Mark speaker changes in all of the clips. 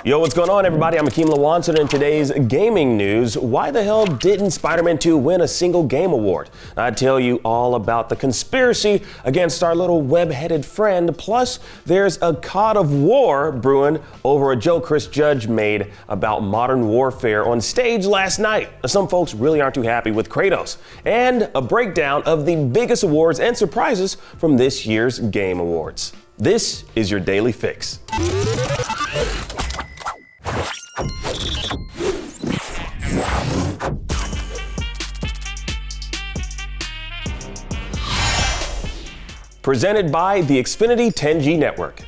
Speaker 1: Yo, what's going on, everybody? I'm Akeem Lawanson, and in today's gaming news, why the hell didn't Spider-Man 2 win a single game award? I tell you all about the conspiracy against our little web-headed friend, plus there's a CoD of War brewing over a joke Chris Judge made about modern warfare on stage last night. Some folks really aren't too happy with Kratos, and a breakdown of the biggest awards and surprises from this year's Game Awards. This is your Daily Fix. Presented by the Xfinity 10G network.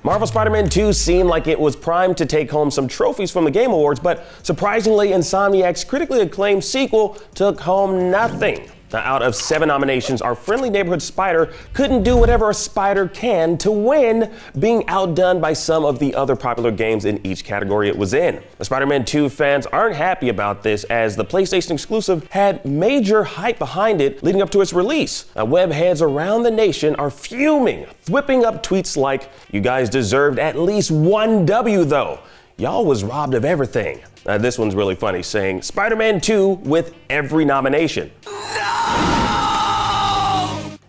Speaker 1: Marvel Spider-Man 2 seemed like it was primed to take home some trophies from the Game Awards, but surprisingly, Insomniac's critically acclaimed sequel took home nothing. Now, out of 7 nominations, our friendly neighborhood spider couldn't do whatever a spider can to win, being outdone by some of the other popular games in each category it was in. The Spider-Man 2 fans aren't happy about this, as the PlayStation exclusive had major hype behind it leading up to its release. Now, web heads around the nation are fuming, whipping up tweets like, "You guys deserved at least one W though. Y'all was robbed of everything." This one's really funny, saying Spider-Man 2 with every nomination.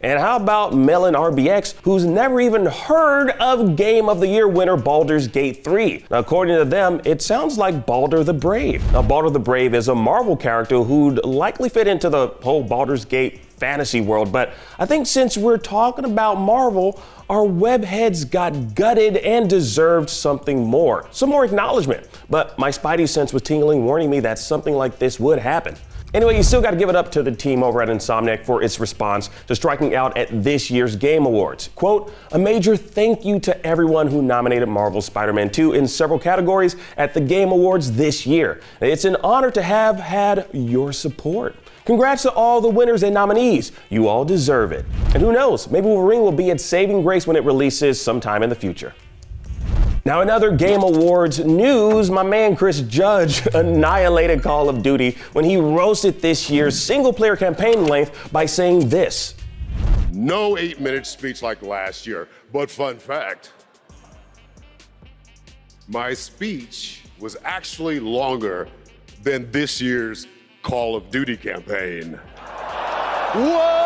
Speaker 1: And how about Melon RBX, who's never even heard of Game of the Year winner Baldur's Gate 3? Now, according to them, it sounds like Baldur the Brave. Now, Baldur the Brave is a Marvel character who'd likely fit into the whole Baldur's Gate fantasy world, but I think since we're talking about Marvel, our webheads got gutted and deserved something more. Some more acknowledgement. But my spidey sense was tingling, warning me that something like this would happen. Anyway, you still got to give it up to the team over at Insomniac for its response to striking out at this year's Game Awards. Quote, "A major thank you to everyone who nominated Marvel's Spider-Man 2 in several categories at the Game Awards this year. It's an honor to have had your support. Congrats to all the winners and nominees. You all deserve it. And who knows, maybe Wolverine will be its saving grace when it releases sometime in the future." Now, in other Game Awards news, my man Chris Judge annihilated Call of Duty when he roasted this year's single-player campaign length by saying this.
Speaker 2: "No 8-minute speech like last year, but fun fact, my speech was actually longer than this year's Call of Duty campaign." What?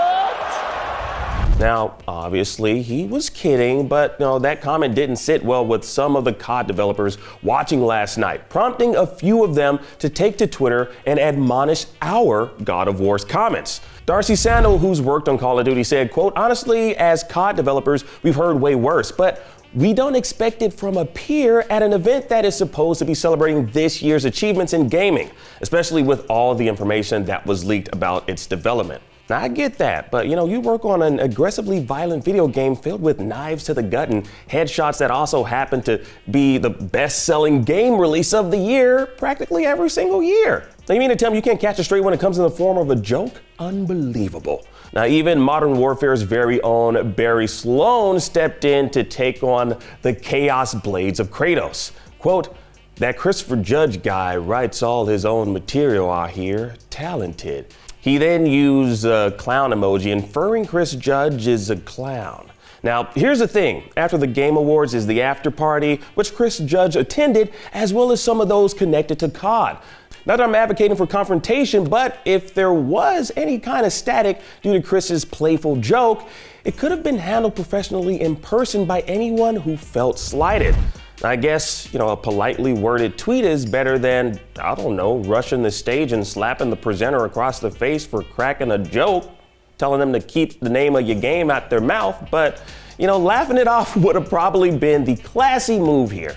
Speaker 1: Now, obviously, he was kidding, but that comment didn't sit well with some of the COD developers watching last night, prompting a few of them to take to Twitter and admonish our God of War's comments. Darcy Sandel, who's worked on Call of Duty, said, quote, "Honestly, as COD developers, we've heard way worse, but we don't expect it from a peer at an event that is supposed to be celebrating this year's achievements in gaming, especially with all the information that was leaked about its development." Now, I get that, but you work on an aggressively violent video game filled with knives to the gut and headshots that also happen to be the best-selling game release of the year practically every single year. Now, you mean to tell me you can't catch a straight when it comes in the form of a joke? Unbelievable. Now, even Modern Warfare's very own Barry Sloan stepped in to take on the chaos blades of Kratos. Quote, "That Christopher Judge guy writes all his own material, I hear. Talented." He then used a clown emoji, inferring Chris Judge is a clown. Now, here's the thing. After the Game Awards is the after party, which Chris Judge attended, as well as some of those connected to COD. Not that I'm advocating for confrontation, but if there was any kind of static due to Chris's playful joke, it could have been handled professionally in person by anyone who felt slighted. I guess, a politely worded tweet is better than, rushing the stage and slapping the presenter across the face for cracking a joke, telling them to keep the name of your game out their mouth. But, laughing it off would have probably been the classy move here.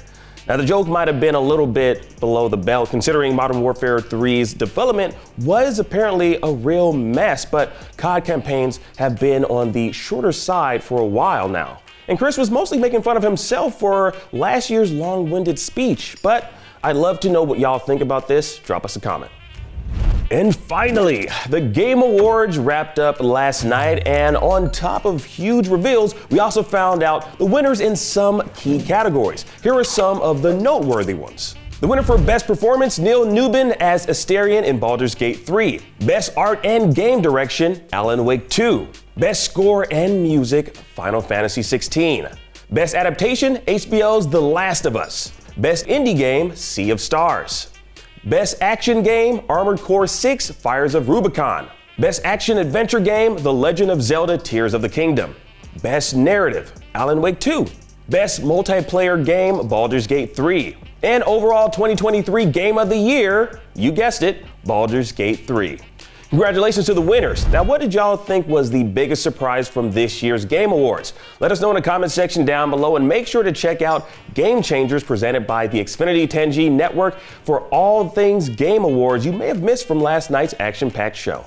Speaker 1: Now, the joke might have been a little bit below the belt, considering Modern Warfare 3's development was apparently a real mess, but COD campaigns have been on the shorter side for a while now. And Chris was mostly making fun of himself for last year's long-winded speech. But I'd love to know what y'all think about this. Drop us a comment. And finally, the Game Awards wrapped up last night, and on top of huge reveals, we also found out the winners in some key categories. Here are some of the noteworthy ones. The winner for Best Performance, Neil Newbin as Asterion in Baldur's Gate 3. Best Art and Game Direction, Alan Wake 2. Best Score and Music, Final Fantasy 16. Best Adaptation, HBO's The Last of Us. Best Indie Game, Sea of Stars. Best Action Game, Armored Core 6, Fires of Rubicon. Best Action Adventure Game, The Legend of Zelda, Tears of the Kingdom. Best Narrative, Alan Wake 2. Best Multiplayer Game, Baldur's Gate 3. And overall 2023 Game of the Year, you guessed it, Baldur's Gate 3. Congratulations to the winners. Now, what did y'all think was the biggest surprise from this year's Game Awards? Let us know in the comment section down below, and make sure to check out Game Changers presented by the Xfinity 10G Network for all things Game Awards you may have missed from last night's action-packed show.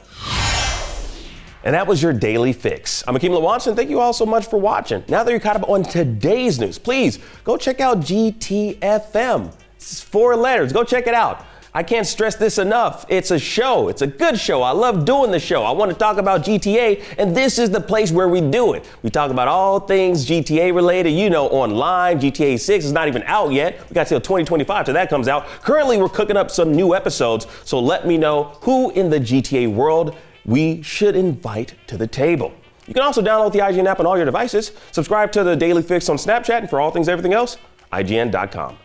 Speaker 1: And that was your Daily Fix. I'm Akeem Lawanson. Thank you all so much for watching. Now that you're caught up on today's news, please go check out GTFM. It's 4 letters. Go check it out. I can't stress this enough. It's a show. It's a good show. I love doing the show. I want to talk about GTA, and this is the place where we do it. We talk about all things GTA related, online. GTA 6 is not even out yet. We got till 2025 till that comes out. Currently, we're cooking up some new episodes, so let me know who in the GTA world we should invite to the table. You can also download the IGN app on all your devices. Subscribe to the Daily Fix on Snapchat, and for all things everything else, IGN.com.